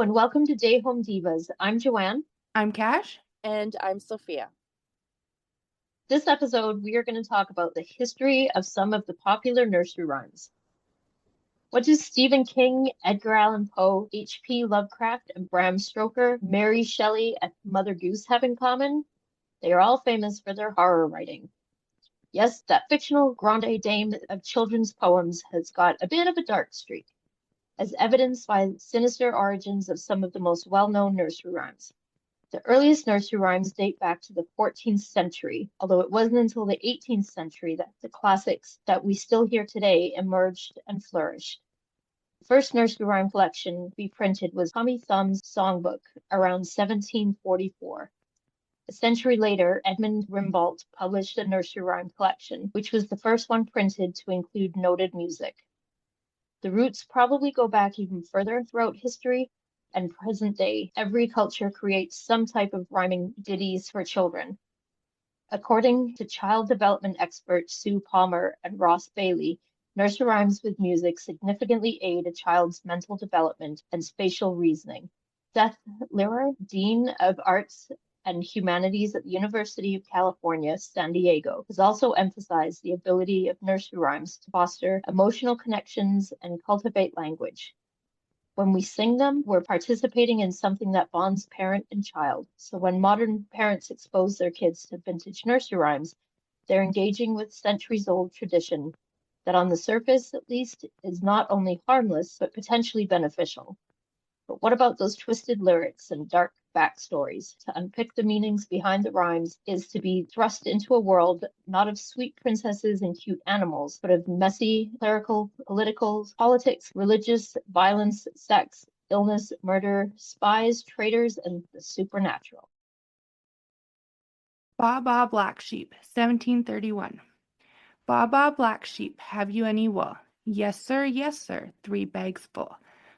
And welcome to Day Home Divas. I'm Joanne. I'm Cash. And I'm Sophia. This episode, we are going to talk about the history of some of the popular nursery rhymes. What do Stephen King, Edgar Allan Poe, H.P. Lovecraft, and Bram Stoker, Mary Shelley, and Mother Goose have in common? They are all famous for their horror writing. Yes, that fictional grande dame of children's poems has got a bit of a dark streak, as evidenced by sinister origins of some of the most well-known nursery rhymes. The earliest nursery rhymes date back to the 14th century, although it wasn't until the 18th century that the classics that we still hear today emerged and flourished. The first nursery rhyme collection to be printed was Tommy Thumb's Songbook around 1744. A century later, Edmund Rimbault published a nursery rhyme collection, which was the first one printed to include noted music. The roots probably go back even further throughout history, and present day, every culture creates some type of rhyming ditties for children. According to child development experts Sue Palmer and Ross Bailey, nursery rhymes with music significantly aid a child's mental development and spatial reasoning. Seth Lehrer, Dean of Arts and Humanities at the University of California, San Diego, has also emphasized the ability of nursery rhymes to foster emotional connections and cultivate language. When we sing them, we're participating in something that bonds parent and child. So when modern parents expose their kids to vintage nursery rhymes, they're engaging with centuries-old tradition that on the surface, at least, is not only harmless, but potentially beneficial. But what about those twisted lyrics and dark backstories? To unpick the meanings behind the rhymes is to be thrust into a world not of sweet princesses and cute animals, but of messy, clerical, political, politics, religious, violence, sex, illness, murder, spies, traitors, and the supernatural. Ba Ba Black Sheep, 1731. Ba Ba Black Sheep, have you any wool? Yes, sir, 3 bags full.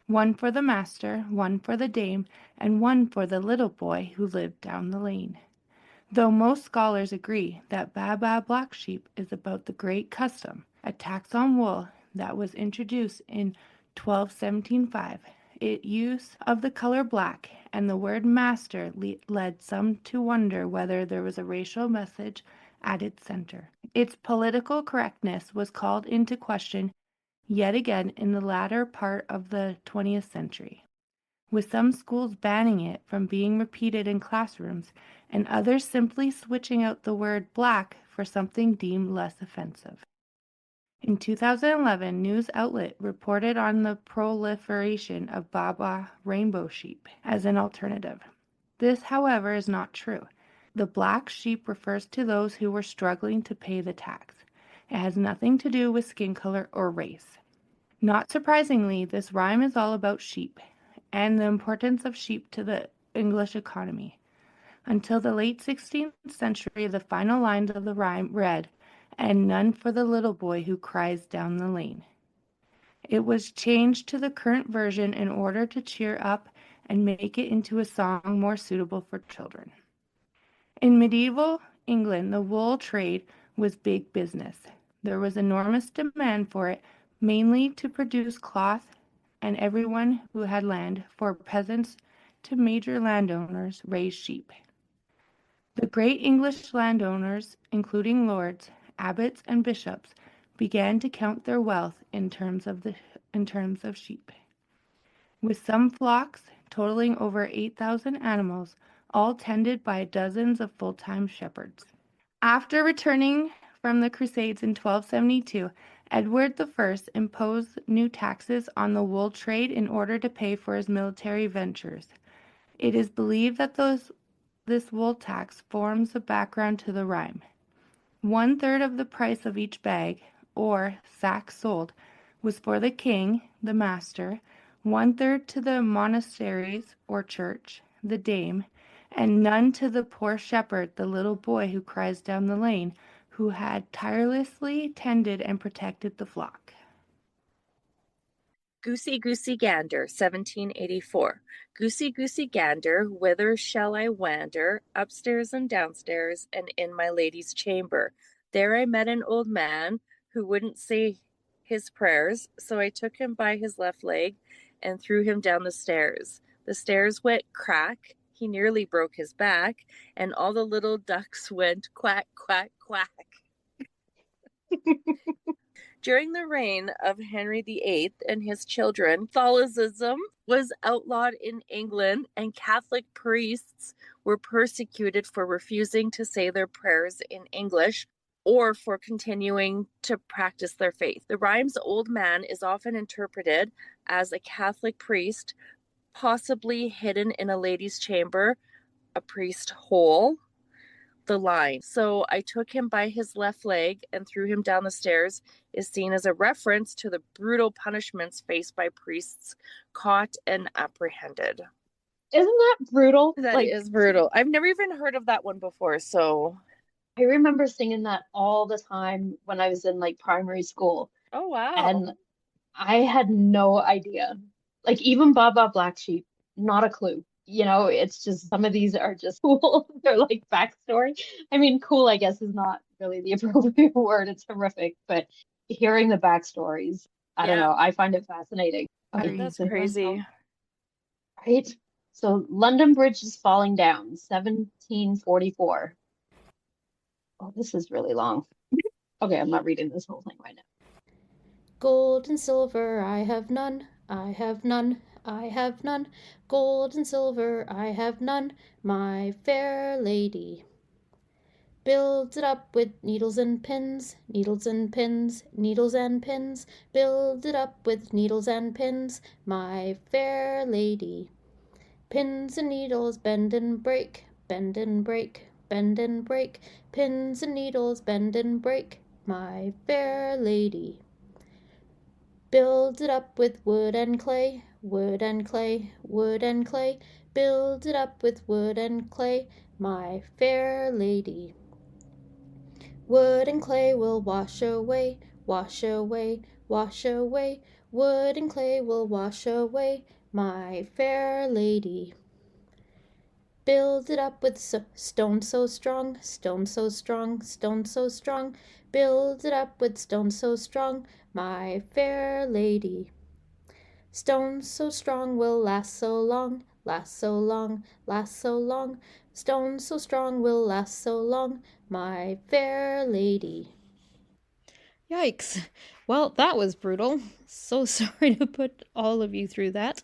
One for the master, one for the dame, and one for the little boy who lived down the lane. Though most scholars agree that Ba Ba Black Sheep is about the great custom, a tax on wool that was introduced in 1275. Its use of the color black and the word master led some to wonder whether there was a racial message at its center. Its political correctness was called into question yet again in the latter part of the 20th century, with some schools banning it from being repeated in classrooms and others simply switching out the word black for something deemed less offensive. In 2011, news outlet reported on the proliferation of Baba rainbow sheep as an alternative. This, however, is not true. The black sheep refers to those who were struggling to pay the tax. It has nothing to do with skin color or race. Not surprisingly, this rhyme is all about sheep and the importance of sheep to the English economy. Until the late 16th century, the final lines of the rhyme read, "And none for the little boy who cries down the lane." It was changed to the current version in order to cheer up and make it into a song more suitable for children. In medieval England, the wool trade was big business. There was enormous demand for it, mainly to produce cloth, and everyone who had land, from peasants to major landowners, raised sheep. The great English landowners, including lords, abbots, and bishops, began to count their wealth in terms of sheep. With some flocks totaling over 8,000 animals, all tended by dozens of full-time shepherds. After returning from the Crusades in 1272, Edward I imposed new taxes on the wool trade in order to pay for his military ventures. It is believed that this wool tax forms the background to the rhyme. 1/3 of the price of each bag, or sack sold, was for the king, the master, 1/3 to the monasteries or church, the dame, and none to the poor shepherd, the little boy who cries down the lane, who had tirelessly tended and protected the flock. Goosey, goosey, gander, 1784. Goosey, goosey, gander, whither shall I wander? Upstairs and downstairs, and in my lady's chamber. There I met an old man who wouldn't say his prayers, so I took him by his left leg and threw him down the stairs. The stairs went crack, he nearly broke his back, and all the little ducks went quack, quack, quack. During the reign of Henry VIII and his children, Catholicism was outlawed in England, and Catholic priests were persecuted for refusing to say their prayers in English or for continuing to practice their faith. The rhyme's old man is often interpreted as a Catholic priest, possibly hidden in a lady's chamber, a priest hole. The line, "So I took him by his left leg and threw him down the stairs," is seen as a reference to the brutal punishments faced by priests caught and apprehended. Isn't that brutal? That is brutal. I've never even heard of that one before, so. I remember singing that all the time when I was in like primary school. Oh, wow. And I had no idea. Like even Baba Black Sheep, not a clue. It's just some of these are just cool. They're like backstory. I mean, cool, I guess, is not really the appropriate word. It's horrific, but hearing the backstories, I don't know. I find it fascinating. Okay, That's crazy. Right? So London Bridge is falling down, 1744. Oh, this is really long. Okay, I'm not reading this whole thing right now. Gold and silver I have none, I have none, I have none. Gold and silver I have none, my fair lady. Build it up with needles and pins, needles and pins, needles and pins. Build it up with needles and pins, my fair lady. Pins and needles bend and break, bend and break, bend and break. Pins and needles bend and break, my fair lady. Build it up with wood and clay, wood and clay, wood and clay. Build it up with wood and clay, my fair lady. Wood and clay will wash away, wash away, wash away. Wood and clay will wash away, my fair lady. Build it up with stone so strong, stone so strong, stone so strong. Build it up with stone so strong, my fair lady. Stone so strong will last so long, last so long, last so long. Stone so strong will last so long, my fair lady. Yikes. Well, that was brutal. So sorry to put all of you through that.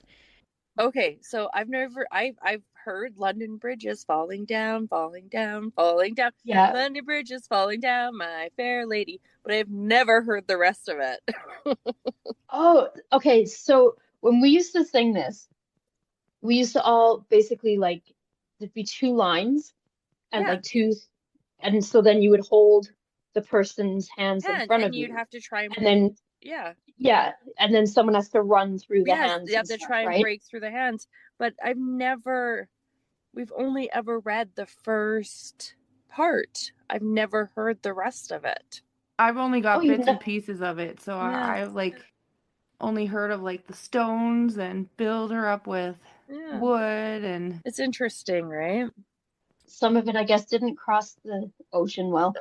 Okay, so I've heard London Bridge is falling down, falling down, falling down. Yeah. London Bridge is falling down, my fair lady. But I've never heard the rest of it. Oh, okay. So when we used to sing this, we used to all basically like there'd be two lines and like two, and so then you would hold the person's hands in front of you. And you'd have to try and then yeah, and then someone has to run through the hands. You have to try and break through the hands. But we've only ever read the first part. I've never heard the rest of it. I've only got bits and pieces of it, so I've like only heard of like the stones and build her up with wood, and it's interesting, right? Some of it, I guess, didn't cross the ocean well.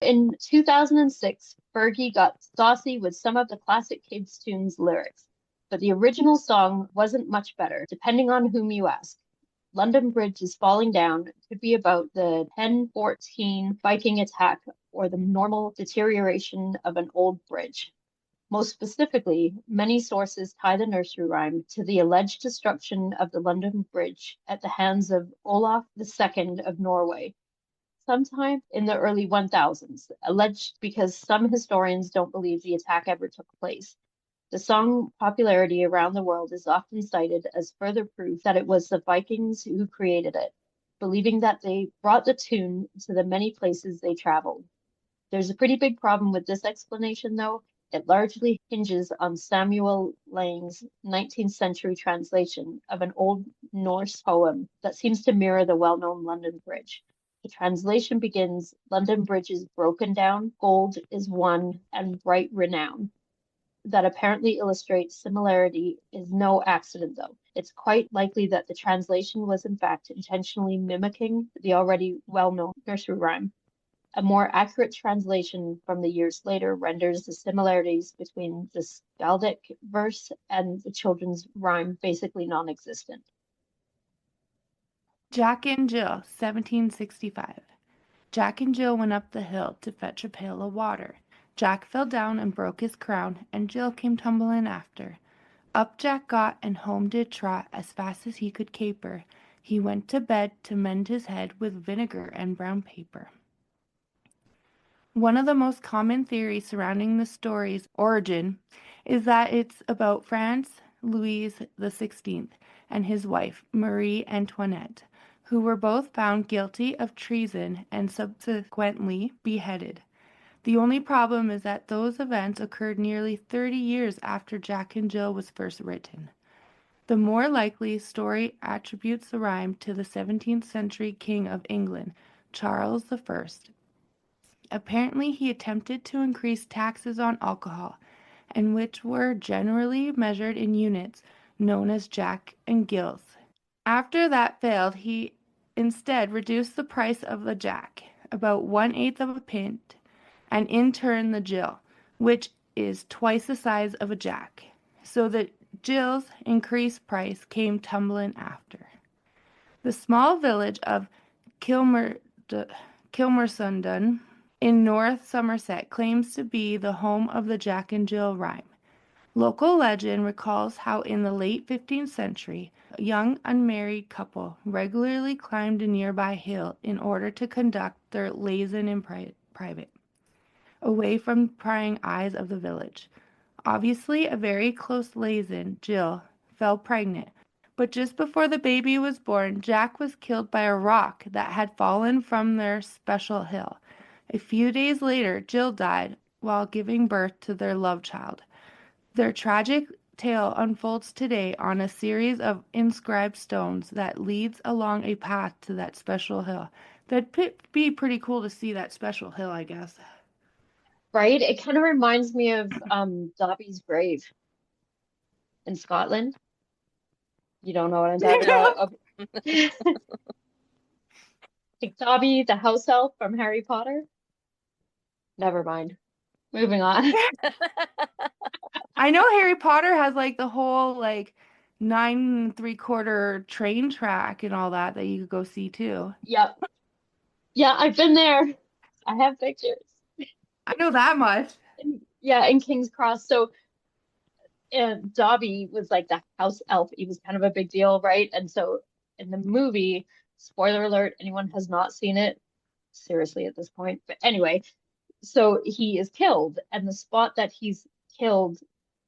In 2006, Fergie got saucy with some of the classic kids' tunes lyrics, but the original song wasn't much better, depending on whom you ask. London Bridge is falling down could be about the 1014 Viking attack or the normal deterioration of an old bridge. Most specifically, many sources tie the nursery rhyme to the alleged destruction of the London Bridge at the hands of Olaf II of Norway, sometime in the early 1000s, alleged because some historians don't believe the attack ever took place. The song's popularity around the world is often cited as further proof that it was the Vikings who created it, believing that they brought the tune to the many places they traveled. There's a pretty big problem with this explanation, though. It largely hinges on Samuel Lang's 19th century translation of an Old Norse poem that seems to mirror the well-known London Bridge. The translation begins, "London Bridge is broken down, gold is won, and bright renown." That apparently illustrates similarity is no accident, though. It's quite likely that the translation was in fact intentionally mimicking the already well-known nursery rhyme. A more accurate translation from the years later renders the similarities between the skaldic verse and the children's rhyme basically non-existent. Jack and Jill, 1765. Jack and Jill went up the hill to fetch a pail of water. Jack fell down and broke his crown, and Jill came tumbling after. Up Jack got, and home did trot as fast as he could caper. He went to bed to mend his head with vinegar and brown paper. One of the most common theories surrounding the story's origin is that it's about Franz Louis XVI and his wife, Marie Antoinette, who were both found guilty of treason and subsequently beheaded. The only problem is that those events occurred nearly 30 years after Jack and Jill was first written. The more likely story attributes the rhyme to the 17th century King of England, Charles I. Apparently, he attempted to increase taxes on alcohol, and which were generally measured in units known as jack and gills. After that failed, he instead reduced the price of the jack, about 1/8 of a pint, and in turn the Jill, which is twice the size of a jack. So the Jill's increased price came tumbling after. The small village of Kilmersundon in North Somerset claims to be the home of the Jack and Jill rhyme. Local legend recalls how in the late 15th century, a young unmarried couple regularly climbed a nearby hill in order to conduct their liaison in private, away from prying eyes of the village. Obviously, a very close liaison, Jill, fell pregnant, but just before the baby was born, Jack was killed by a rock that had fallen from their special hill. A few days later, Jill died while giving birth to their love child. Their tragic tale unfolds today on a series of inscribed stones that leads along a path to that special hill. That'd be pretty cool to see that special hill, I guess. Right? It kind of reminds me of Dobby's grave in Scotland. You don't know what I'm talking about? Okay. Like Dobby, the house elf from Harry Potter. Never mind. Moving on. I know Harry Potter has like the whole like 9 3/4 train track and all that you could go see too. Yep. Yeah, I've been there. I have pictures. I know that much. Yeah, in King's Cross. So Dobby was like the house elf. He was kind of a big deal, right? And so in the movie, spoiler alert, anyone has not seen it, seriously at this point. But anyway, so he is killed, and the spot that he's killed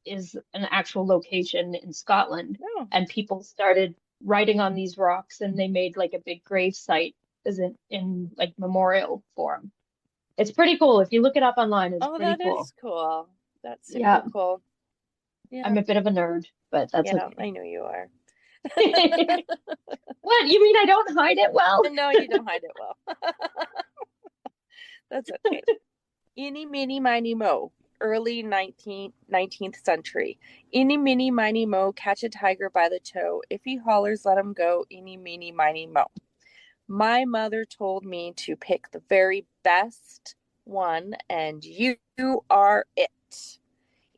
is an actual location in Scotland. Oh. And people started writing on these rocks, and they made like a big grave site as in like memorial for him. It's pretty cool. If you look it up online, it's pretty that cool. is cool. That's super Yeah. cool. Yeah. I'm a bit of a nerd, but that's yeah, okay. I know you are. What? You mean I don't hide it well? No, you don't hide it well. That's okay. Eeny, meeny, miny, mo. Early 19th century. Eeny, meeny, miny, mo. Catch a tiger by the toe. If he hollers, let him go. Eeny, meeny, miny, mo. My mother told me to pick the very best one, and you are it.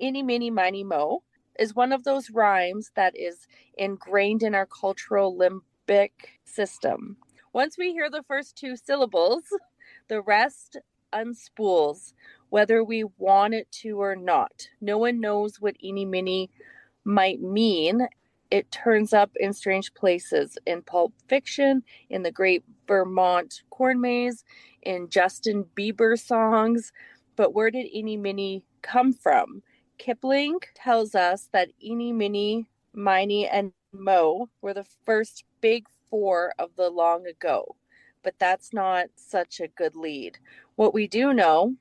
Eeny, meeny, miny, mo is one of those rhymes that is ingrained in our cultural limbic system. Once we hear the first 2 syllables, the rest unspools, whether we want it to or not. No one knows what eeny, meeny might mean. It turns up in strange places, in Pulp Fiction, in the Great Vermont Corn Maze, in Justin Bieber songs. But where did eeny, meeny come from? Kipling tells us that eeny, meeny, miny, and mo were the first big 4 of the long ago. But that's not such a good lead. What we do know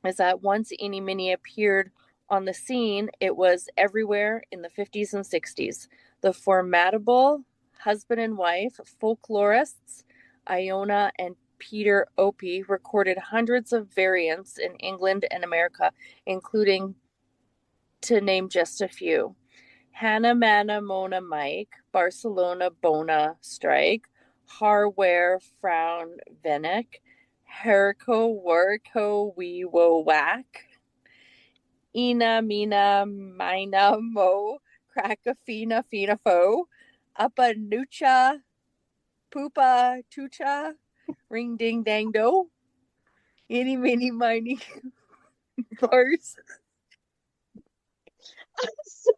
is that once eeny, meeny appeared on the scene, it was everywhere in the 50s and 60s. The formidable husband and wife folklorists, Iona and Peter Opie, recorded hundreds of variants in England and America, including, to name just a few, Hannah Mana Mona Mike, Barcelona Bona Strike, Harware Frown Venek, Herico, Warco, we wo whack. Ina, mina, mina, mo, cracka, fina, fina, fo. Uppa, nucha, poopa, tucha, ring, ding, dang, do. Any, mini, miny, bars. So,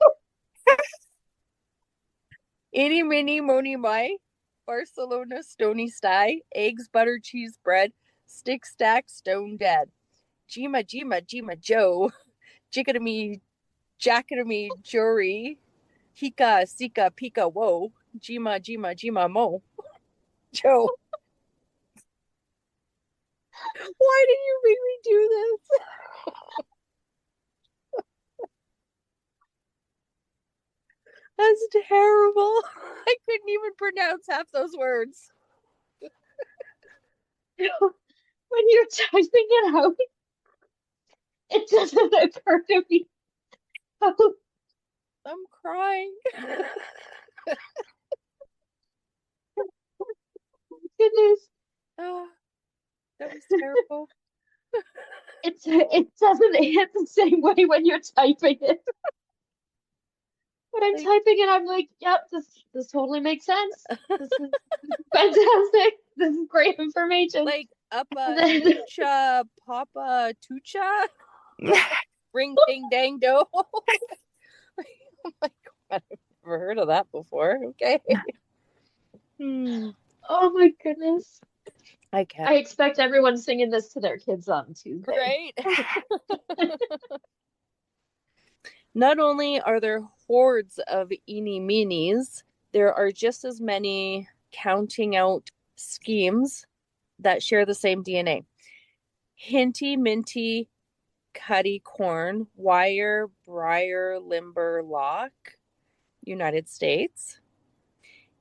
Any, mini, mony, my. Barcelona, stony sty. Eggs, butter, cheese, bread. Stick, stack, stone, dead. Jima, Jima, Jima, Joe. Jickadamy, jackadamy, jury. Hika, sika, pika, whoa. Jima, Jima, Jima, mo. Joe. Why did you make me do this? That's terrible. I couldn't even pronounce half those words. when you're typing it out, it doesn't occur to me. Oh, I'm crying. goodness. Oh, that was terrible. It doesn't hit the same way when you're typing it. When I'm Like- typing it, I'm like, yep, this totally makes sense. This is fantastic. This is great information. Like And then Nucha, Papa, Tucha, Ring Ding Dang Do. Oh my god, I've never heard of that before. Okay. oh my goodness. I can't. I expect everyone singing this to their kids on Tuesday. Right? Not only are there hordes of eeny meenies, there are just as many counting out schemes that share the same DNA. Hinty, minty, cutty corn, wire, briar, limber, lock, United States.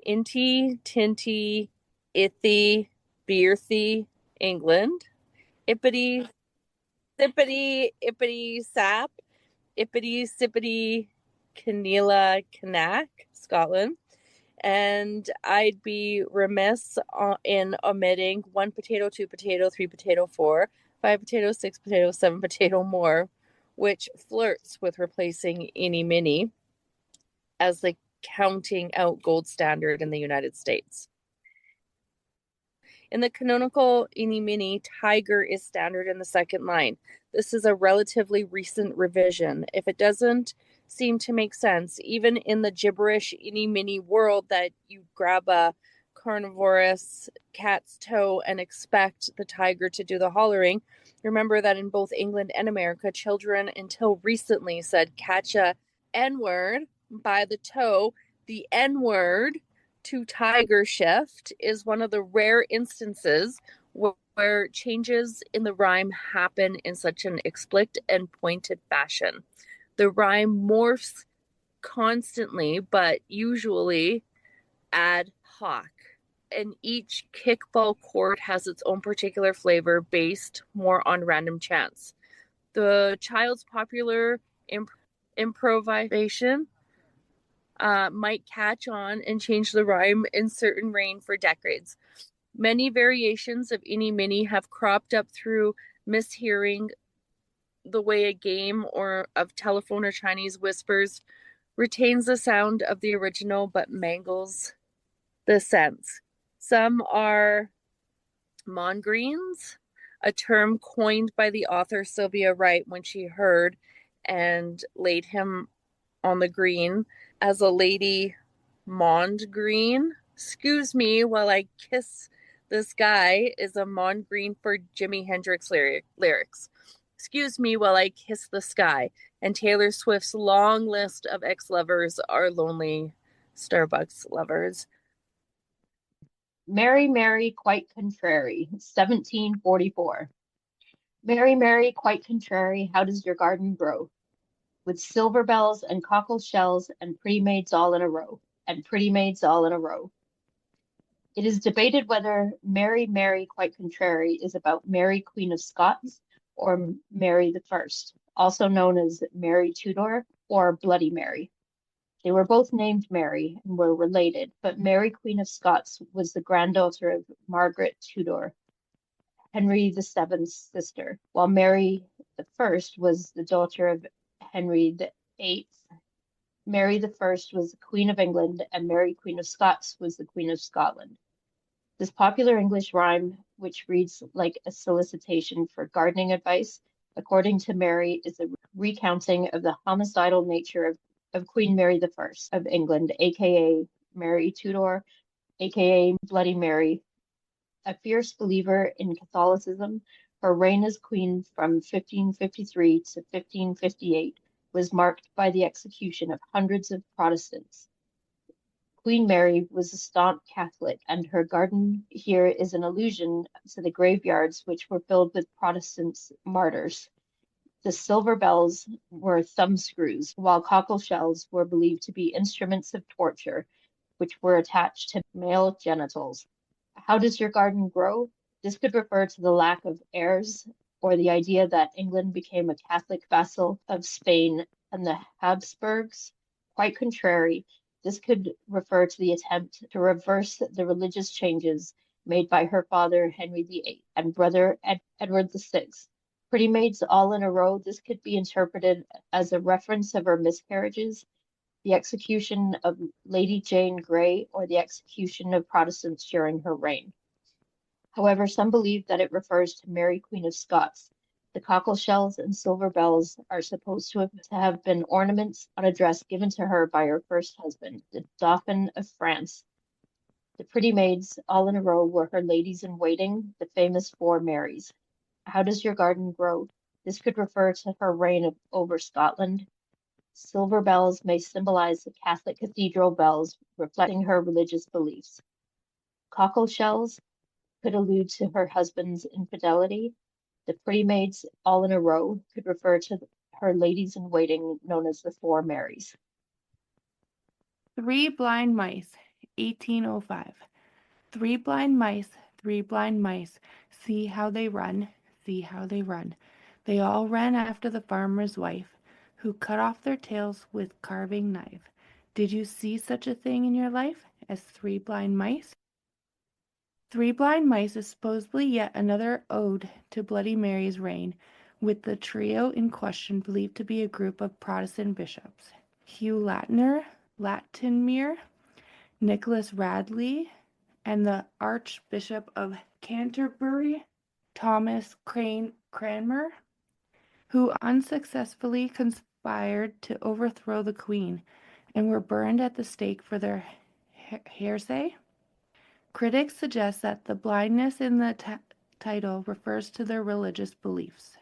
Inty, tinty, ithy, beerthy, England. Ippity, sippity, ippity, sap, Ippity, sippity, Canela, Canak, Scotland. And I'd be remiss in omitting 1 potato, 2 potato, 3 potato, 4, 5 potato, 6 potato, 7 potato more, which flirts with replacing eeny mini as the counting out gold standard in the United States. In the canonical eeny mini, tiger is standard in the second line. This is a relatively recent revision. If it doesn't seem to make sense, even in the gibberish eeny mini world that you grab a carnivorous cat's toe and expect the tiger to do the hollering, remember that in both England and America, children until recently said catch a N-word by the toe. The N-word to tiger shift is one of the rare instances where changes in the rhyme happen in such an explicit and pointed fashion. The rhyme morphs constantly, but usually ad hoc. And each kickball chord has its own particular flavor based more on random chance. The child's popular improvisation might catch on and change the rhyme in certain reign for decades. Many variations of eeny mini have cropped up through mishearing the way a game or of telephone or Chinese whispers retains the sound of the original but mangles the sense. Some are mongreens, a term coined by the author Sylvia Wright when she heard and laid him on the green as a lady Mond Green. Excuse me while I kiss this guy is a Mond Green for Jimi Hendrix lyrics. Excuse me while I kiss the sky. And Taylor Swift's long list of ex-lovers are lonely Starbucks lovers. Mary, Mary, quite contrary, 1744. Mary, Mary, quite contrary, how does your garden grow? With silver bells and cockle shells and pretty maids all in a row, and pretty maids all in a row. It is debated whether Mary, Mary, quite contrary is about Mary, Queen of Scots, or Mary the First, also known as Mary Tudor or Bloody Mary. They were both named Mary and were related, but Mary, Queen of Scots, was the granddaughter of Margaret Tudor Henry VII's sister, while Mary I was the daughter of Henry VIII. Mary I was the Queen of England, and Mary, Queen of Scots, was the Queen of Scotland. This popular English rhyme, which reads like a solicitation for gardening advice, according to Mary, is a recounting of the homicidal nature of Queen Mary I of England, aka Mary Tudor, aka Bloody Mary. A fierce believer in Catholicism, her reign as queen from 1553 to 1558 was marked by the execution of hundreds of Protestants. Queen Mary was a staunch Catholic, and her garden here is an allusion to the graveyards which were filled with Protestant martyrs. The silver bells were thumbscrews, while cockle shells were believed to be instruments of torture, which were attached to male genitals. How does your garden grow? This could refer to the lack of heirs or the idea that England became a Catholic vassal of Spain and the Habsburgs. Quite contrary, this could refer to the attempt to reverse the religious changes made by her father Henry VIII and brother Edward VI. Pretty maids all in a row, this could be interpreted as a reference of her miscarriages, the execution of Lady Jane Grey, or the execution of Protestants during her reign. However, some believe that it refers to Mary, Queen of Scots. The cockle shells and silver bells are supposed to have been ornaments on a dress given to her by her first husband, the Dauphin of France. The pretty maids all in a row were her ladies in waiting, the famous four Marys. How does your garden grow? This could refer to her reign over Scotland. Silver bells may symbolize the Catholic cathedral bells, reflecting her religious beliefs. Cockle shells could allude to her husband's infidelity. The pretty maids all in a row could refer to her ladies in waiting, known as the Four Marys. Three Blind Mice, 1805. Three blind mice, see how they run, see how they run. They all ran after the farmer's wife, who cut off their tails with carving knife. Did you see such a thing in your life as three blind mice? Three Blind Mice is supposedly yet another ode to Bloody Mary's reign, with the trio in question believed to be a group of Protestant bishops: Hugh Latimer, Nicholas Radley, and the Archbishop of Canterbury, Thomas Cranmer, who unsuccessfully conspired to overthrow the Queen and were burned at the stake for their heresy. Critics suggest that the blindness in the title refers to their religious beliefs.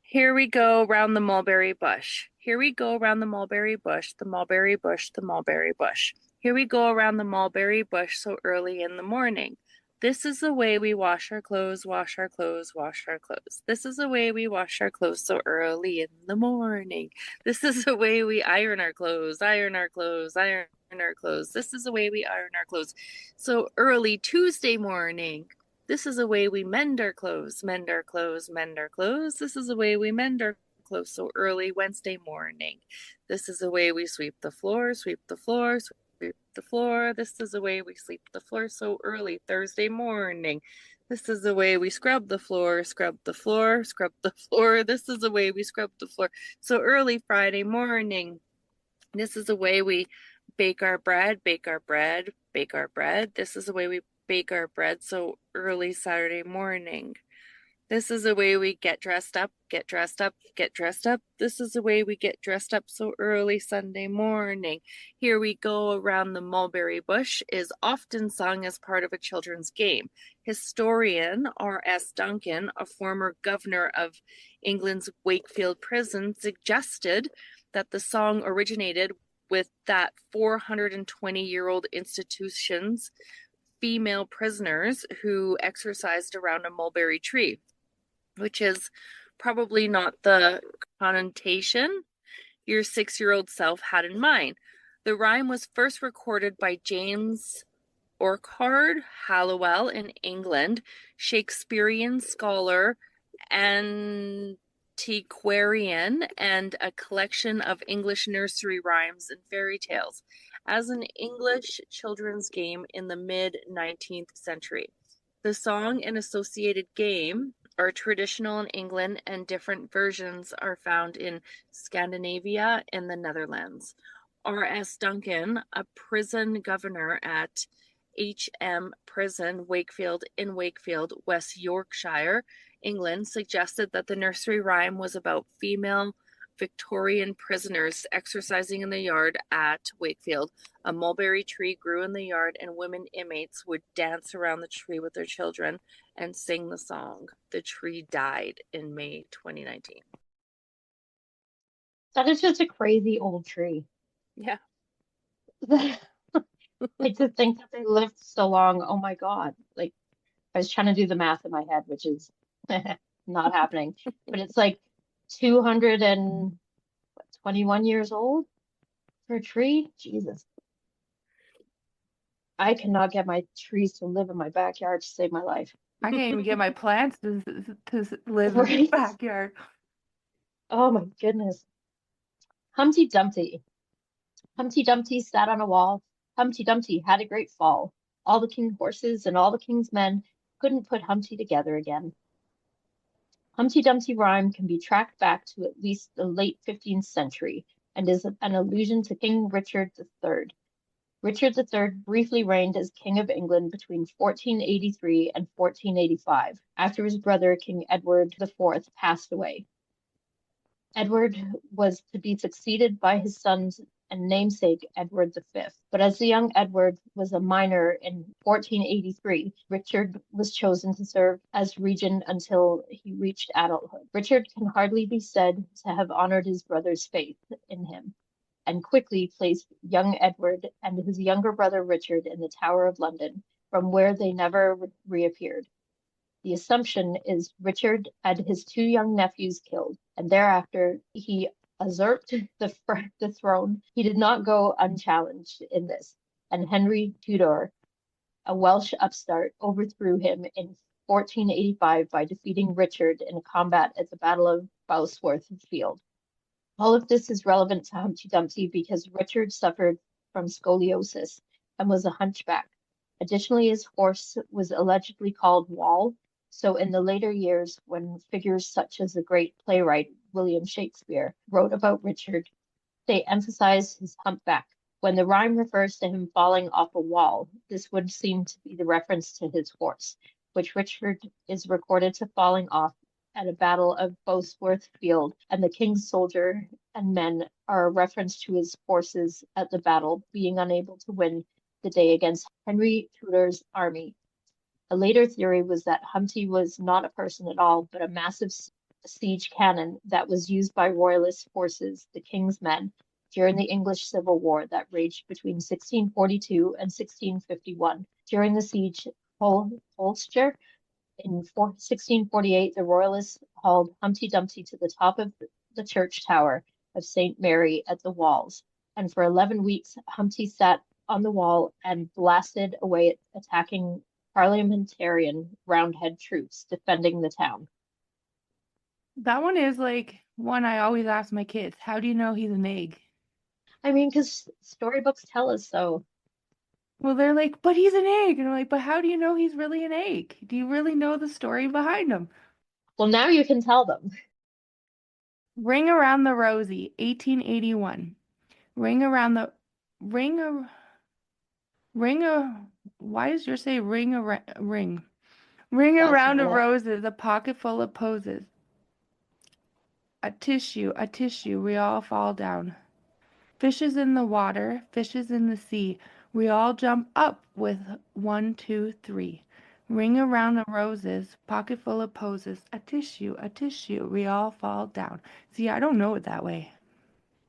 Here we go round the mulberry bush. Here we go round the mulberry bush, the mulberry bush, the mulberry bush. Here we go around the mulberry bush so early in the morning. This is the way we wash our clothes, wash our clothes, wash our clothes. This is the way we wash our clothes so early in the morning. This is the way we iron our clothes, iron our clothes, iron our clothes. This is the way we iron our clothes so early Tuesday morning. This is the way we mend our clothes, mend our clothes, mend our clothes. This is the way we mend our clothes so early Wednesday morning. This is the way we sweep the floor, sweep the floor, sweep the floor. This is the way we sweep the floor so early Thursday morning. This is the way we scrub the floor, scrub the floor, scrub the floor. This is the way we scrub the floor so early Friday morning. This is the way we bake our bread, bake our bread, bake our bread. This is the way we bake our bread so early Saturday morning. This is the way we get dressed up, get dressed up, get dressed up. This is the way we get dressed up so early Sunday morning. Here we go around the mulberry bush is often sung as part of a children's game. Historian R.S. Duncan, a former governor of England's Wakefield prison, suggested that the song originated with that 420-year-old institution's female prisoners who exercised around a mulberry tree, which is probably not the connotation your 6-year-old self had in mind. The rhyme was first recorded by James Orchard Halliwell in England, Shakespearean scholar, antiquarian, and a collection of English nursery rhymes and fairy tales, as an English children's game in the mid-19th century. The song and associated game are traditional in England, and different versions are found in Scandinavia and the Netherlands. R.S. Duncan, a prison governor at H.M. Prison, Wakefield, West Yorkshire, England, suggested that the nursery rhyme was about female Victorian prisoners exercising in the yard at Wakefield. A mulberry tree grew in the yard, and women inmates would dance around the tree with their children and sing the song. The tree died in May 2019. That is just a crazy old tree. Yeah. Like to think that they lived so long. Oh my God. Like I was trying to do the math in my head, which is not happening. But it's like 221 years old for a tree. Jesus. I cannot get my trees to live in my backyard to save my life. I can't even get my plants to live in the Right? backyard. Oh my goodness. Humpty Dumpty. Humpty Dumpty sat on a wall. Humpty Dumpty had a great fall. All the king's horses and all the king's men couldn't put Humpty together again. Humpty Dumpty rhyme can be tracked back to at least the late 15th century and is an allusion to King Richard III. Richard III briefly reigned as King of England between 1483 and 1485, after his brother King Edward IV passed away. Edward was to be succeeded by his son and namesake Edward V. But as the young Edward was a minor in 1483, Richard was chosen to serve as regent until he reached adulthood. Richard can hardly be said to have honored his brother's faith in him, and quickly placed young Edward and his younger brother Richard in the Tower of London, from where they never reappeared. The assumption is Richard had his two young nephews killed, and thereafter he usurped the throne. He did not go unchallenged in this, and Henry Tudor, a Welsh upstart, overthrew him in 1485 by defeating Richard in a combat at the Battle of Bosworth Field. All of this is relevant to Humpty Dumpty because Richard suffered from scoliosis and was a hunchback. Additionally, his horse was allegedly called Wall. So in the later years, when figures such as the great playwright William Shakespeare wrote about Richard, they emphasized his humpback. When the rhyme refers to him falling off a wall, this would seem to be the reference to his horse, which Richard is recorded to falling off at a battle of Bosworth Field, and the king's soldier and men are a reference to his forces at the battle being unable to win the day against Henry Tudor's army. A later theory was that Humpty was not a person at all, but a massive siege cannon that was used by royalist forces, the king's men, during the English Civil War that raged between 1642 and 1651. During the siege Holster, in 1648, the royalists hauled Humpty Dumpty to the top of the church tower of St. Mary at the walls, and for 11 weeks Humpty sat on the wall and blasted away at attacking parliamentarian Roundhead troops defending the town. That one is like one I always ask my kids. How do you know he's an egg? I mean, because storybooks tell us so. Well, they're like, but he's an egg. And I'm like, but how do you know he's really an egg? Do you really know the story behind him? Well, now you can tell them. Ring Around the Rosie, 1881. Ring around the why does yours say ring ring? Ring That's around a what roses, a pocket full of posies. A tissue, we all fall down. Fishes in the water, fishes in the sea. We all jump up with 1, 2, 3. Ring around the roses, pocket full of posies. A tissue, we all fall down. See, I don't know it that way.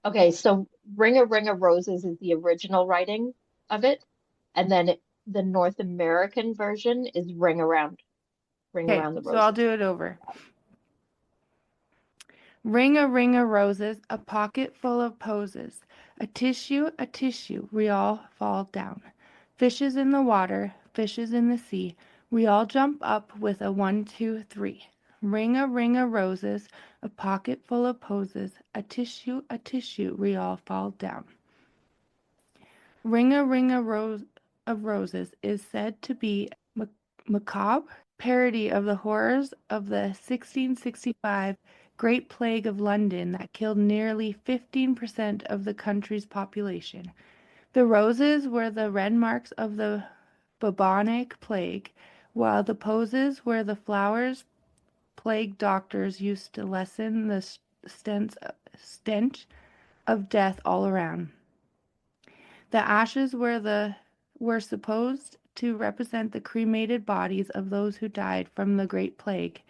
Okay, so Ring a Roses is the original writing of it, and then the North American version is Ring Okay, Around the so I'll Roses. do it over. Ring a roses, a pocket full of posies. A tissue, we all fall down. Fishes in the water, fishes in the sea. We all jump up with a 1, 2, 3. Ring a roses, a pocket full of posies. A tissue, we all fall down. Ring a rose of roses is said to be macabre parody of the horrors of the 1665 Great Plague of London that killed nearly 15% of the country's population. The roses were the red marks of the bubonic plague, while the posies were the flowers plague doctors used to lessen the stench of death all around. The ashes were supposed to represent the cremated bodies of those who died from the Great Plague,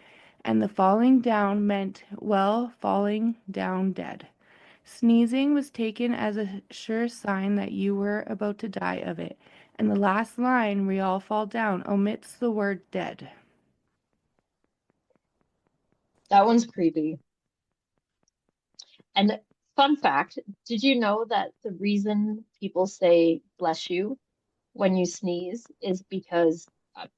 and the falling down meant, well, falling down dead. Sneezing was taken as a sure sign that you were about to die of it, and the last line, "We all fall down," omits the word dead. That one's creepy. And fun fact, did you know that the reason people say bless you when you sneeze is because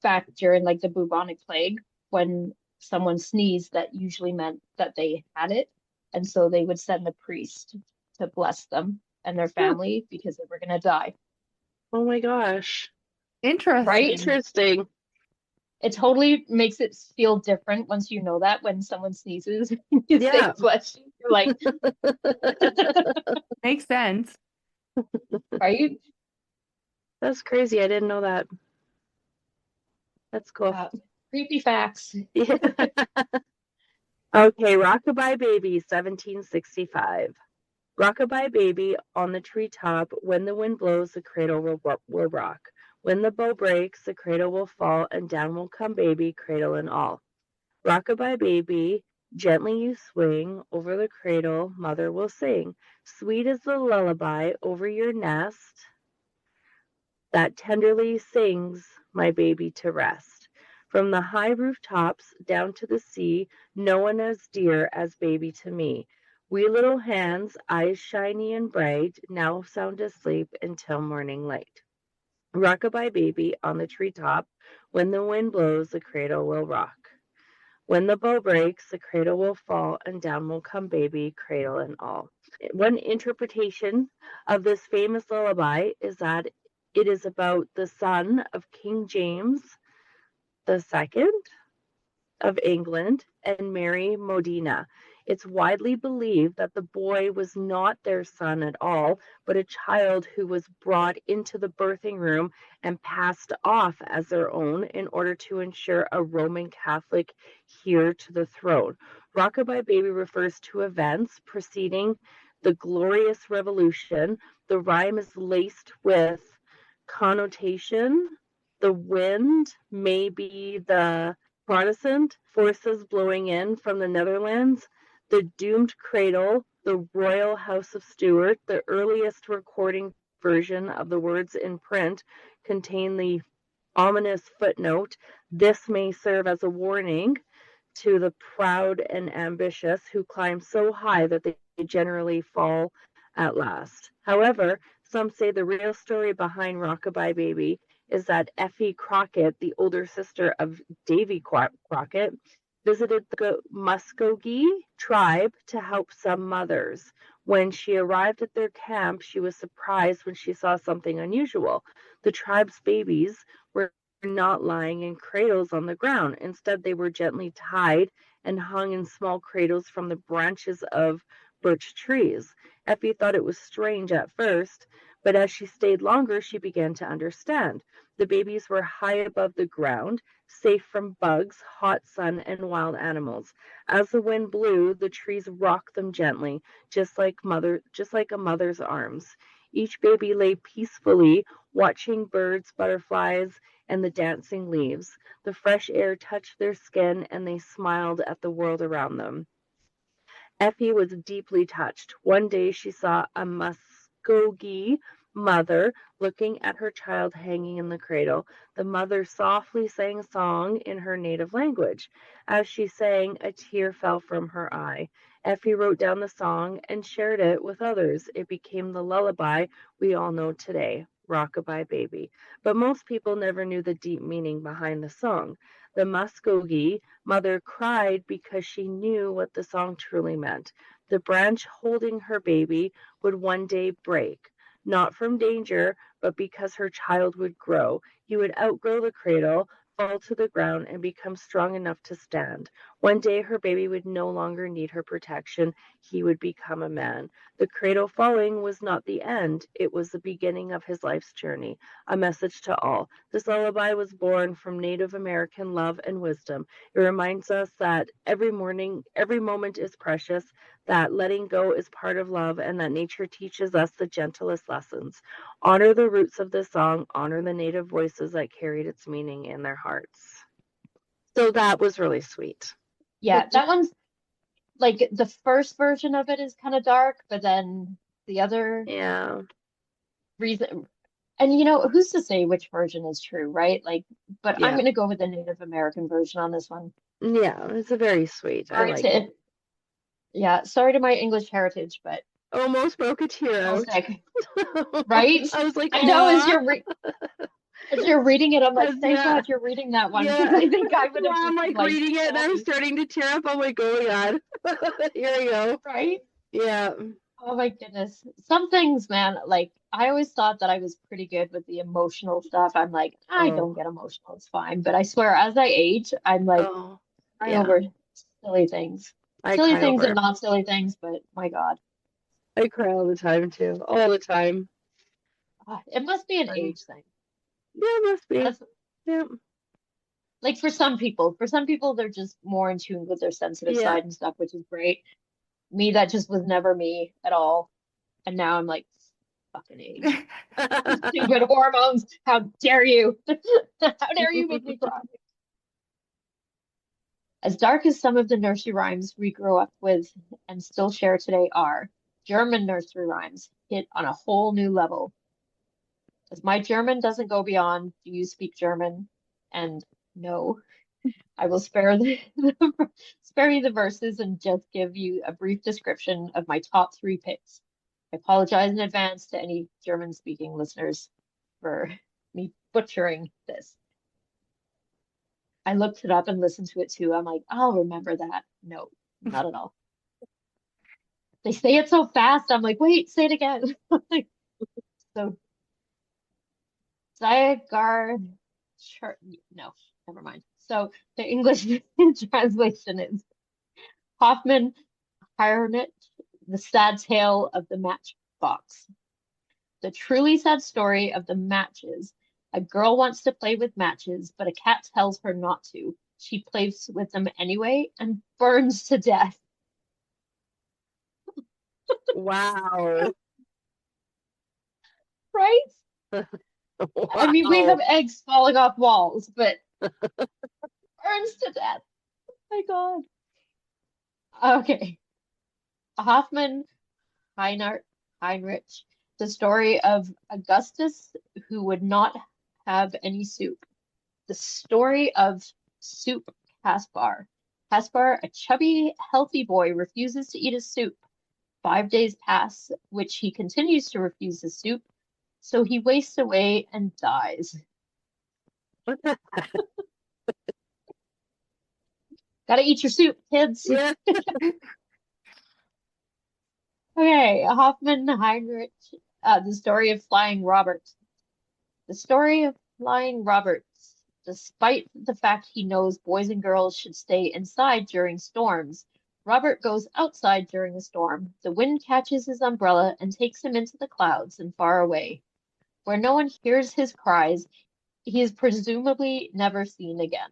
back during like the bubonic plague, when someone sneezed, that usually meant that they had it. And so they would send the priest to bless them and their family because they were going to die. Oh my gosh. Interesting. Right? Interesting. It totally makes it feel different once you know that when someone sneezes, you say Yeah. bless you. You're like, Makes sense. right? That's crazy. I didn't know that. That's cool. Creepy facts. Yeah. Okay, Rockabye Baby, 1765. Rockabye Baby on the treetop, when the wind blows, the cradle will rock. When the bow breaks, the cradle will fall, and down will come baby, cradle and all. Rockabye Baby, gently you swing, over the cradle, mother will sing. Sweet is the lullaby over your nest that tenderly sings my baby to rest. From the high rooftops down to the sea, no one as dear as baby to me. Wee little hands, eyes shiny and bright, now sound asleep until morning light. Rockabye Baby on the treetop, when the wind blows, the cradle will rock. When the bow breaks, the cradle will fall, and down will come baby, cradle and all. One interpretation of this famous lullaby is that it is about the son of King James II of England and Mary Modena. It's widely believed that the boy was not their son at all, but a child who was brought into the birthing room and passed off as their own in order to ensure a Roman Catholic heir to the throne. Rockabye Baby refers to events preceding the Glorious Revolution. The rhyme is laced with connotation. The wind may be the Protestant forces blowing in from the Netherlands, the doomed cradle, the royal house of Stuart. The earliest recording version of the words in print contain the ominous footnote, "This may serve as a warning to the proud and ambitious who climb so high that they generally fall at last." However, some say the real story behind Rockabye Baby is that Effie Crockett, the older sister of Davy Crockett, visited the Muskogee tribe to help some mothers. When she arrived at their camp, she was surprised when she saw something unusual. The tribe's babies were not lying in cradles on the ground. Instead, they were gently tied and hung in small cradles from the branches of birch trees. Effie thought it was strange at first, but as she stayed longer, she began to understand. The babies were high above the ground, safe from bugs, hot sun, and wild animals. As the wind blew, the trees rocked them gently, just like a mother's arms. Each baby lay peacefully, watching birds, butterflies, and the dancing leaves. The fresh air touched their skin, and they smiled at the world around them. Effie was deeply touched. One day she saw a Muskogee mother looking at her child hanging in the cradle. The mother softly sang a song in her native language. As she sang, a tear fell from her eye. Effie wrote down the song and shared it with others. It became the lullaby we all know today, Rockabye Baby. But most people never knew the deep meaning behind the song. The Muskogee mother cried because she knew what the song truly meant. The branch holding her baby would one day break, not from danger, but because her child would grow. He would outgrow the cradle, fall to the ground and become strong enough to stand. One day her baby would no longer need her protection. He would become a man. The cradle falling was not the end. It was the beginning of his life's journey, a message to all. This lullaby was born from Native American love and wisdom. It reminds us that every moment is precious, that letting go is part of love, and that nature teaches us the gentlest lessons. Honor the roots of this song, honor the native voices that carried its meaning in their hearts. So that was really sweet. Yeah, that one's like the first version of it is kind of dark, but then the other Yeah. reason, and who's to say which version is true, right? Like, but I'm Yeah. gonna go with the Native American version on this one. Yeah, it's a very sweet. I Sorry like it. Yeah, sorry to my English heritage, but Almost broke a tear I'll out. stick. Right? I was like, I know as "Aw." you're reading it, I'm like, thank Yeah. God you're reading that one because Yeah. I think I would have Well, I'm just been like like, reading it and I'm starting to tear up. I'm like, oh my God. Here we go. right? Yeah. Oh my goodness. Some things, man, like I always thought that I was pretty good with the emotional stuff. I'm like, I Oh. don't get emotional, it's fine. But I swear, as I age, I'm like, Oh. cry Yeah. over silly things. I Silly cry things over. and not silly things, but my God. I cry all the time too. All the time. It must be an Funny. age thing. Yeah, it must be. That's Yeah. like for some people, they're just more in tune with their sensitive Yeah. side and stuff, which is great. Me, that just was never me at all. And now I'm like, fucking age. Stupid hormones. How dare you? How dare you make me cry? As dark as some of the nursery rhymes we grew up with and still share today are, German nursery rhymes hit on a whole new level. As my German doesn't go beyond, do you speak German? And no, I will spare you the verses and just give you a brief description of my top three picks. I apologize in advance to any German speaking listeners for me butchering this. I looked it up and listened to it too. I'm like, I'll remember that. No, not at all. They say it so fast. I'm like, wait, say it again. So, Zygar, no, never mind. So the English translation is Hoffman Hironit, the sad tale of the matchbox. The truly sad story of the matches. A girl wants to play with matches, but a cat tells her not to. She plays with them anyway and burns to death. Wow. Right? Wow. I mean, we have eggs falling off walls, but burns to death. Oh my God. Okay. Hoffman Heinrich, the story of Augustus who would not have any soup. The story of Soup Caspar. Caspar, a chubby, healthy boy, refuses to eat his soup. 5 days pass, which he continues to refuse his soup, so he wastes away and dies. Gotta eat your soup, kids. Yeah. Okay, Hoffman Heinrich, the story of Flying Robert. The story of Flying Robert. Despite the fact he knows boys and girls should stay inside during storms, Robert goes outside during a storm. The wind catches his umbrella and takes him into the clouds and far away. Where no one hears his cries, he is presumably never seen again.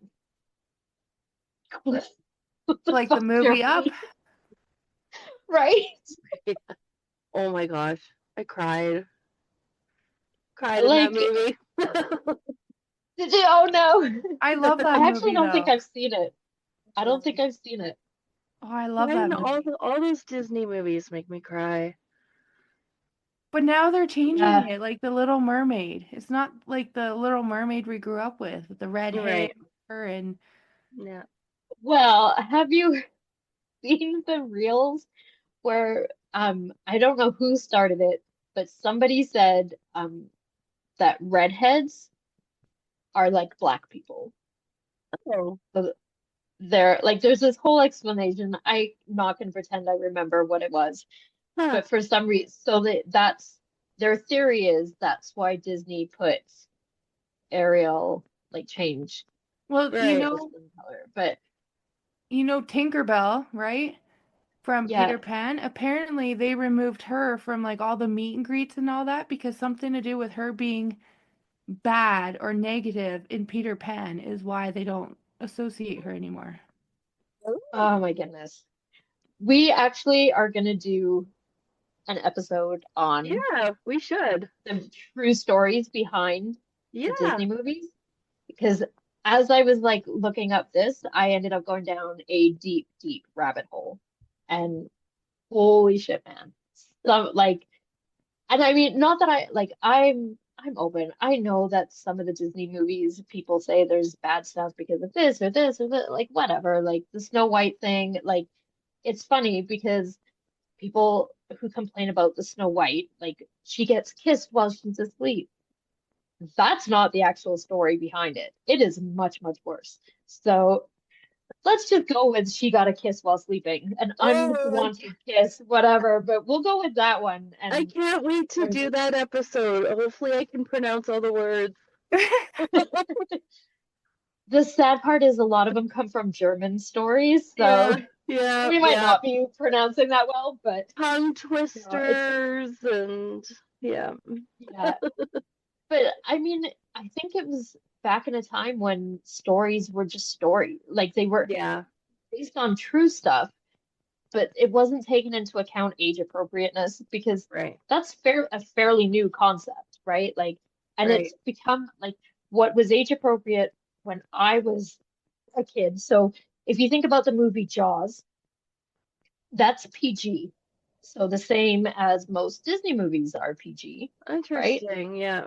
Like the movie Up. Right? Yeah. Oh my gosh. I cried. Cried in Like, that movie. did you? Oh no. I love that I actually movie don't think though. I've seen it. I don't think I've seen it. Oh, I love Right? that movie. All those Disney movies make me cry. But now they're changing Yeah. it, like the Little Mermaid. It's not like the Little Mermaid we grew up with the red hair Right. and Yeah. Well, have you seen the reels where I don't know who started it, but somebody said that redheads are like black people. Oh. So they're like there's this whole explanation. I'm not gonna pretend I remember what it was, Huh. but for some reason, so that's their theory is that's why Disney put Ariel like changed Well, Right. skin color. But Tinkerbell, right? From yeah, Peter Pan. Apparently, they removed her from like all the meet and greets and all that because something to do with her being bad or negative in Peter Pan is why they don't associate her anymore. oh my goodness. We actually are gonna do an episode on Yeah, we should. the true stories behind the Yeah. Disney movies because as I was like looking up this, I ended up going down a deep, deep rabbit hole. And holy shit, man. Some like, and I mean, not that I'm open. I know that some of the Disney movies people say there's bad stuff because of this or that, like whatever, like the Snow White thing, like it's funny because people who complain about the Snow White, like she gets kissed while she's asleep. That's not the actual story behind it. It is much, much worse. So let's just go with she got a kiss while sleeping, an Oh, unwanted kiss, whatever. But we'll go with that one. I And can't wait to there's do that episode. Hopefully, I can pronounce all the words. the sad part is a lot of them come from German stories, so Yeah, yeah, we might yeah. not be pronouncing that well. But Tongue it's twisters and yeah, yeah. But I mean, I think it was back in a time when stories were just story, like they were yeah, based on true stuff, but it wasn't taken into account age appropriateness because right, that's a fairly new concept, right? Like, and right. it's become like what was age appropriate when I was a kid. So if you think about the movie Jaws, that's PG. So the same as most Disney movies are PG, right? Interesting. Yeah.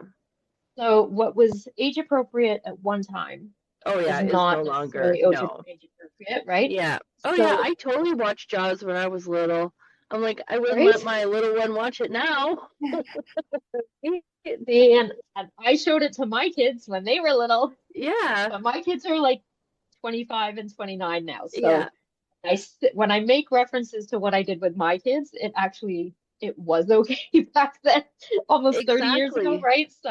So what was age appropriate at one time Oh yeah, is is no not longer necessarily no. age appropriate, right? Yeah. Oh yeah, So, I totally watched Jaws when I was little. I'm like, I wouldn't right? let my little one watch it now. See, and I showed it to my kids when they were little, Yeah, but my kids are like 25 and 29 now. yeah, So when I make references to what I did with my kids, it was okay back then, almost 30 years ago, exactly. right? So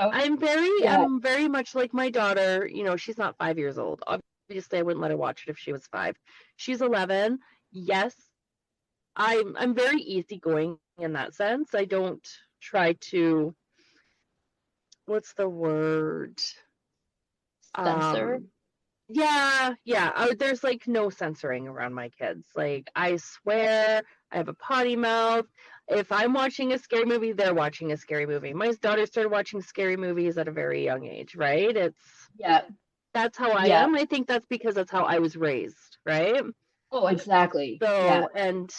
yeah, I'm very much like my daughter. She's not 5 years old. Obviously, I wouldn't let her watch it if she was 5. She's 11. Yes, I'm very easygoing in that sense. I don't try to, what's the word? censor, Um, yeah. There's like no censoring around my kids. Like I swear, I have a potty mouth. If I'm watching a scary movie, they're watching a scary movie. My daughter started watching scary movies at a very young age, right? yeah, That's how I yeah. am. I think that's because that's how I was raised, right? Oh, exactly. Yeah, So, and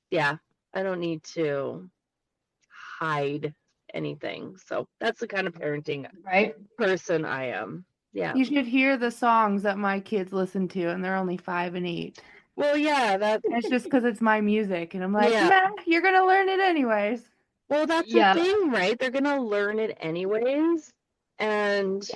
yeah, I don't need to hide anything. So that's the kind of parenting right. person I am. Yeah. You should hear the songs that my kids listen to, and they're only 5 and 8. Well, yeah, And it's just because it's my music, and I'm like, yeah. meh, you're gonna learn it anyways. Well, that's the Yeah, thing, right? They're gonna learn it anyways. And,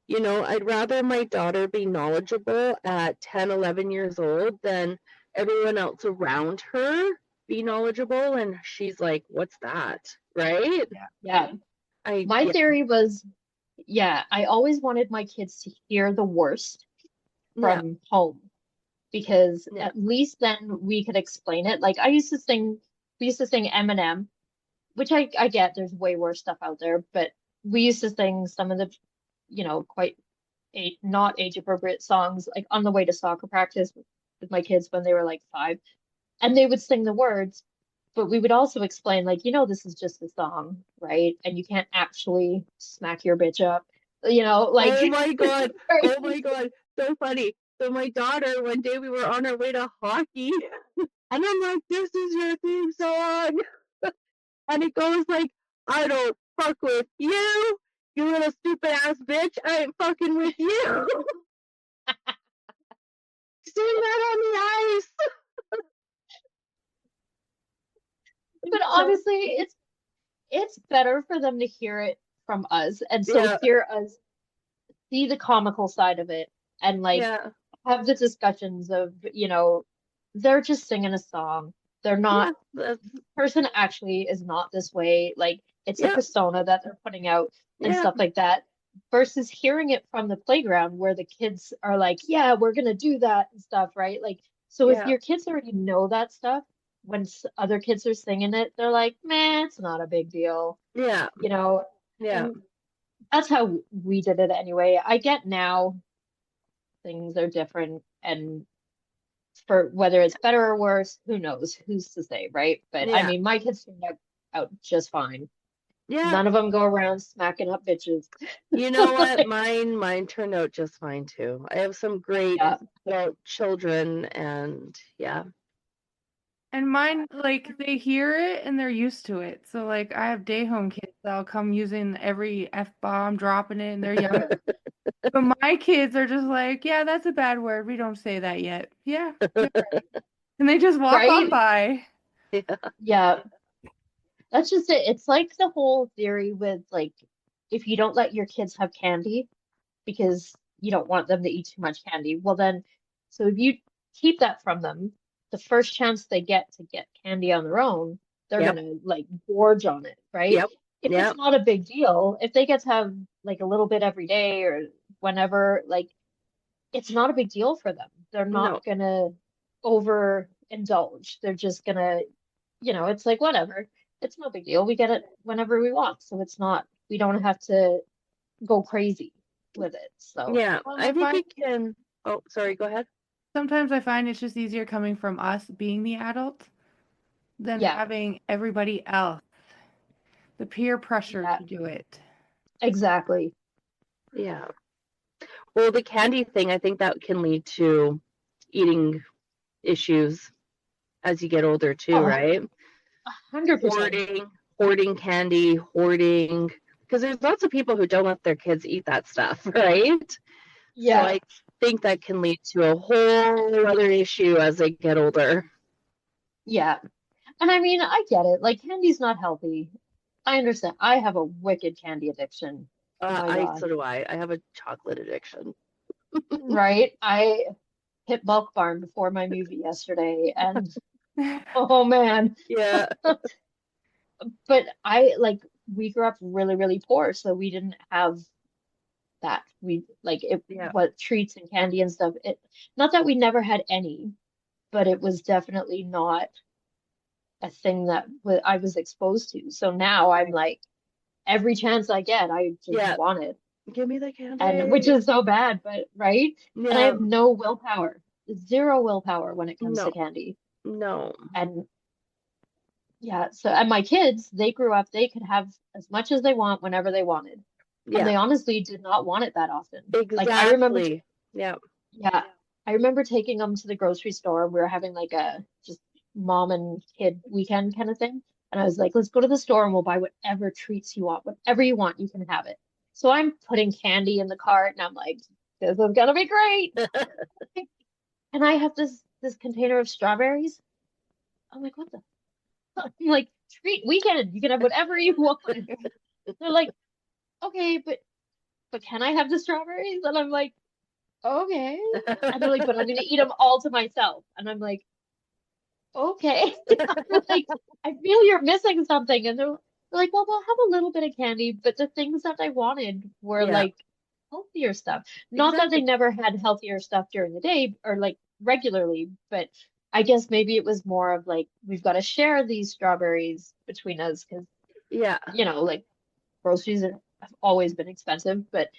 yeah, I'd rather my daughter be knowledgeable at 10, 11 years old than everyone else around her be knowledgeable. And she's like, what's that? Right? yeah. My Yeah, theory was, yeah, I always wanted my kids to hear the worst yeah, from home because yeah. at least then we could explain it. Like we used to sing Eminem, which I get there's way worse stuff out there, but we used to sing some of the, quite not age appropriate songs like on the way to soccer practice with my kids when they were like 5, and they would sing the words, but we would also explain like, this is just a song, right? And you can't actually smack your bitch up, like Oh my God. right? Oh my God. So funny. So my daughter, one day we were on our way to hockey, and I'm like, this is your theme song. And it goes like, I don't fuck with you, you little stupid ass bitch. I ain't fucking with you. Sing that on the ice. But So, honestly, it's better for them to hear it from us, and so yeah, hear us see the comical side of it and like yeah, have the discussions of, they're just singing a song. They're yeah, not, person actually is not this way. Like it's a yeah, persona that they're putting out and yeah, stuff like that. versus hearing it from the playground where the kids are like, yeah, we're gonna do that and stuff, right? Like, so if Yeah. your kids already know that stuff, when other kids are singing it, they're like, man, it's not a big deal, Yeah. you know? Yeah. And that's how we did it anyway. I get now things are different, and for whether it's better or worse, who knows? Who's to say, right? But I Yeah. mean, my kids turned out just fine. Yeah. None of them go around smacking up bitches. You know what? Like, Mine turned out just fine too. I have some great yeah, adult children, and yeah. And mine, like, they hear it and they're used to it. So, like, I have day home kids that'll come using every F-bomb, dropping it, and they're young. But my kids are just like, yeah, that's a bad word. We don't say that yet. Yeah, you're right. And they just walk on right? by. Yeah. Yeah, that's just it. It's like the whole theory with like if you don't let your kids have candy because you don't want them to eat too much candy, well then, so if you keep that from them, the first chance they get to get candy on their own, they're Yep. gonna like gorge on it, right? Yep. If it's Yep. not a big deal, if they get to have like a little bit every day or whenever, like it's not a big deal for them. They're No. not gonna overindulge. They're just gonna, it's like whatever. It's no big deal. We get it whenever we want. So it's not, we don't have to go crazy with it. So Yeah. Well, I think it can. Oh, sorry. Go ahead. sometimes I find it's just easier coming from us being the adults than yeah, having everybody else, the peer pressure yeah, to do it. exactly. Yeah. Well, the candy thing, I think that can lead to eating issues as you get older too, Oh, right? 100%. Hoarding candy, hoarding, because there's lots of people who don't let their kids eat that stuff, right? So Yeah, I think that can lead to a whole other issue as they get older. yeah. And I mean, I get it. Like candy's not healthy. I understand. I have a wicked candy addiction. Oh my So God. do I. I have a chocolate addiction. Right? I hit Bulk Barn before my movie yesterday and oh man. Yeah. But I like we grew up really, really poor, so we didn't have that. We like it Yeah. what treats and candy and stuff. It not that we never had any, but it was definitely not a thing that I was exposed to. So now I'm like every chance I get, I just Yeah. want it. Give me the And which candy. is so bad, but right? And I Yeah. have no willpower. Zero willpower when it comes to No. candy. No. And yeah, so and my kids, they grew up, they could have as much as they want whenever they wanted. And Yeah. they honestly did not want it that often. Like I remember, Exactly. Yeah. yeah, I remember taking them to the grocery store. We were having like a just mom and kid weekend kind of thing. And I was like, let's go to the store and we'll buy whatever treats you want. Whatever you want, you can have it. So I'm putting candy in the cart and I'm like, this is gonna be great. And I have this container of strawberries. I'm like, what the I'm like, treat weekend. You can have whatever you want. They're like, okay, but can I have the strawberries? And I'm like, okay. And they're like, but I'm gonna eat them all to myself. And I'm like, okay. I'm like, I feel you're missing something. And they're like, well, we'll have a little bit of candy, but the things that I wanted were Yeah. like healthier stuff. Not that they Exactly. never had healthier stuff during the day or like regularly, but I guess maybe it was more of like, we've got to share these strawberries between us because, Yeah. like groceries have always been expensive, but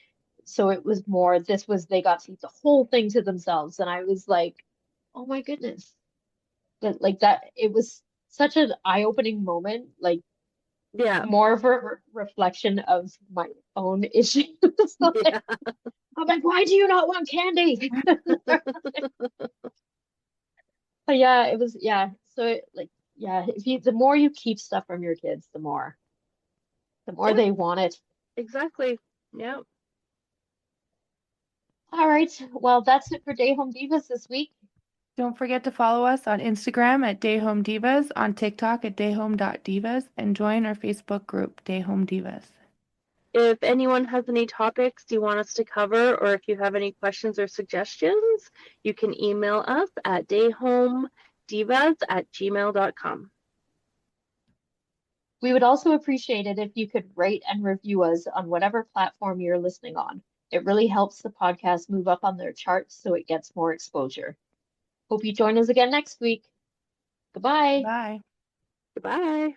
so it was more, this was, they got to eat the whole thing to themselves. And I was like, oh my goodness. But like that, it was such an eye-opening moment, like Yeah. more of a reflection of my own issues. Yeah. I'm like, why do you not want candy? But yeah, it was, yeah. So like, yeah, if you, the more you keep stuff from your kids, the more Yeah. they want it. Exactly. Yeah. All right. Well, that's it for Day Home Divas this week. Don't forget to follow us on Instagram at Dayhome Divas, on TikTok at dayhome.divas, and join our Facebook group, Dayhome Divas. If anyone has any topics you want us to cover, or if you have any questions or suggestions, you can email us at dayhomedivas@gmail.com. We would also appreciate it if you could rate and review us on whatever platform you're listening on. It really helps the podcast move up on their charts so it gets more exposure. Hope you join us again next week. Goodbye. Bye. Goodbye.